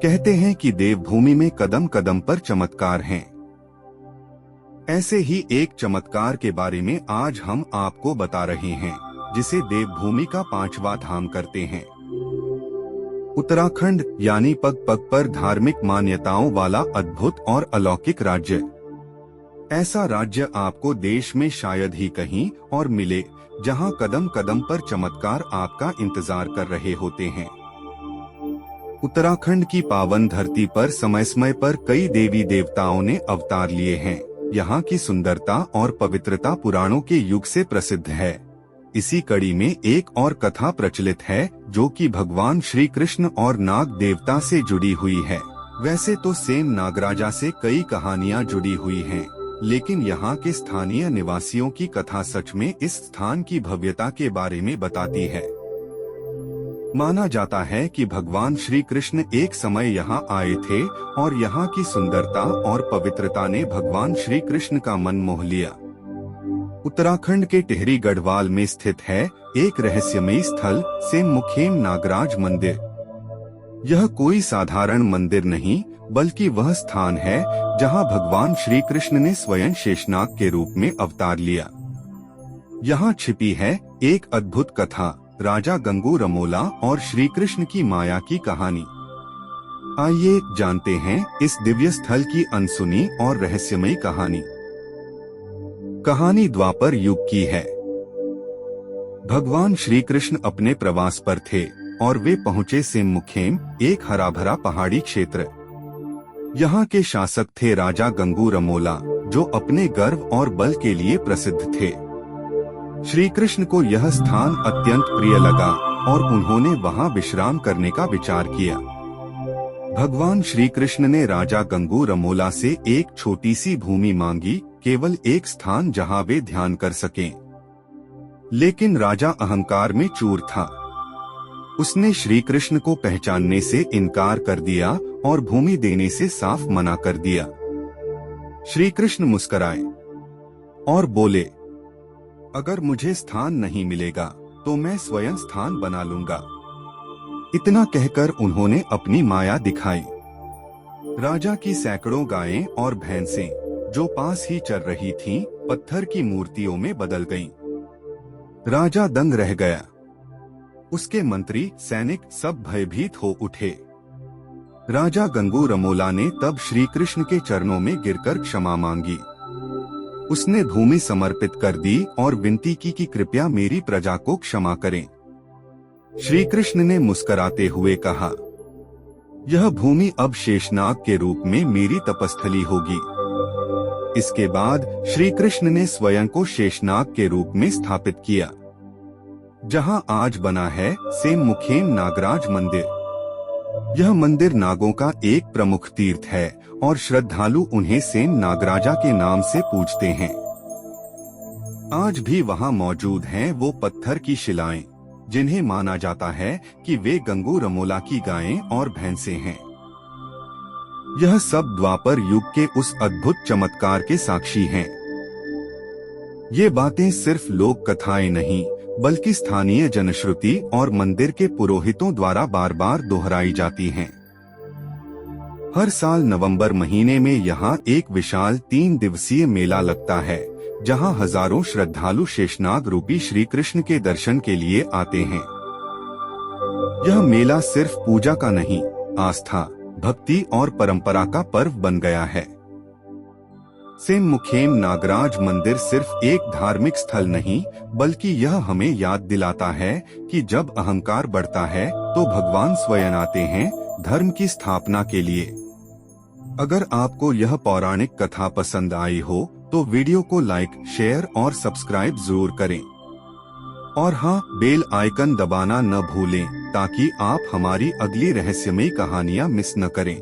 कहते हैं कि देवभूमि में कदम कदम पर चमत्कार हैं। ऐसे ही एक चमत्कार के बारे में आज हम आपको बता रहे हैं, जिसे देवभूमि का 5वां धाम करते हैं। उत्तराखंड यानी पग पग पर धार्मिक मान्यताओं वाला अद्भुत और अलौकिक राज्य। ऐसा राज्य आपको देश में शायद ही कहीं और मिले, जहां कदम कदम पर चमत्कार आपका इंतजार कर रहे होते हैं। उत्तराखंड की पावन धरती पर समय समय पर कई देवी देवताओं ने अवतार लिए हैं। यहाँ की सुंदरता और पवित्रता पुराणों के युग से प्रसिद्ध है। इसी कड़ी में एक और कथा प्रचलित है, जो कि भगवान श्री कृष्ण और नाग देवता से जुड़ी हुई है। वैसे तो सेन नागराजा से कई कहानियाँ जुड़ी हुई हैं, लेकिन यहाँ के स्थानीय निवासियों की कथा सच में इस स्थान की भव्यता के बारे में बताती है। माना जाता है कि भगवान श्री कृष्ण एक समय यहाँ आए थे और यहाँ की सुंदरता और पवित्रता ने भगवान श्री कृष्ण का मन मोह लिया। उत्तराखंड के टिहरी गढ़वाल में स्थित है एक रहस्यमयी स्थल सेममुखेम नागराज मंदिर। यह कोई साधारण मंदिर नहीं, बल्कि वह स्थान है जहां भगवान श्री कृष्ण ने स्वयं शेषनाग के रूप में अवतार लिया। यहाँ छिपी है एक अद्भुत कथा, राजा गंगू रमोला और श्री कृष्ण की माया की कहानी। आइए जानते हैं इस दिव्य स्थल की अनसुनी और रहस्यमयी कहानी। कहानी द्वापर युग की है। भगवान श्री कृष्ण अपने प्रवास पर थे और वे पहुँचे सेममुखेम, एक हरा भरा पहाड़ी क्षेत्र। यहाँ के शासक थे राजा गंगू रमोला, जो अपने गर्व और बल के लिए प्रसिद्ध थे। श्री कृष्ण को यह स्थान अत्यंत प्रिय लगा और उन्होंने वहाँ विश्राम करने का विचार किया। भगवान श्री कृष्ण ने राजा गंगू रमोला से एक छोटी सी भूमि मांगी, केवल एक स्थान जहाँ वे ध्यान कर सकें। लेकिन राजा अहंकार में चूर था। उसने श्री कृष्ण को पहचानने से इनकार कर दिया और भूमि देने से साफ मना कर दिया। श्री कृष्ण मुस्कुराए और बोले, अगर मुझे स्थान नहीं मिलेगा तो मैं स्वयं स्थान बना लूंगा। इतना कहकर उन्होंने अपनी माया दिखाई। राजा की सैकड़ों गायें और भैंसें, जो पास ही चर रही थीं, पत्थर की मूर्तियों में बदल गईं। राजा दंग रह गया। उसके मंत्री, सैनिक सब भयभीत हो उठे। राजा गंगू रमोला ने तब श्री कृष्ण के चरणों में गिरकर क्षमा मांगी। उसने भूमि समर्पित कर दी और विनती की कि कृपया मेरी प्रजा को क्षमा करें। श्री कृष्ण ने मुस्कुराते हुए कहा, यह भूमि अब शेषनाग के रूप में मेरी तपस्थली होगी। इसके बाद श्री कृष्ण ने स्वयं को शेषनाग के रूप में स्थापित किया, जहां आज बना है सेममुखेम नागराज मंदिर। यह मंदिर नागों का एक प्रमुख तीर्थ है और श्रद्धालु उन्हें सेम नागराजा के नाम से पूजते हैं। आज भी वहां मौजूद हैं वो पत्थर की शिलाएं, जिन्हें माना जाता है कि वे गंगू रमोला की गायें और भैंसें हैं। यह सब द्वापर युग के उस अद्भुत चमत्कार के साक्षी हैं। ये बातें सिर्फ लोक कथाएं नहीं, बल्कि स्थानीय जनश्रुति और मंदिर के पुरोहितों द्वारा बार बार दोहराई जाती हैं। हर साल नवंबर महीने में यहाँ एक विशाल 3 दिवसीय मेला लगता है, जहाँ हजारों श्रद्धालु शेषनाग रूपी श्री कृष्ण के दर्शन के लिए आते हैं। यह मेला सिर्फ पूजा का नहीं, आस्था, भक्ति और परंपरा का पर्व बन गया है। सेममुखेम नागराज मंदिर सिर्फ एक धार्मिक स्थल नहीं, बल्कि यह हमें याद दिलाता है कि जब अहंकार बढ़ता है तो भगवान स्वयं आते हैं धर्म की स्थापना के लिए। अगर आपको यह पौराणिक कथा पसंद आई हो तो वीडियो को लाइक, शेयर और सब्सक्राइब जरूर करें। और हाँ, बेल आइकन दबाना न भूलें, ताकि आप हमारी अगली रहस्यमयी कहानियाँ मिस न करें।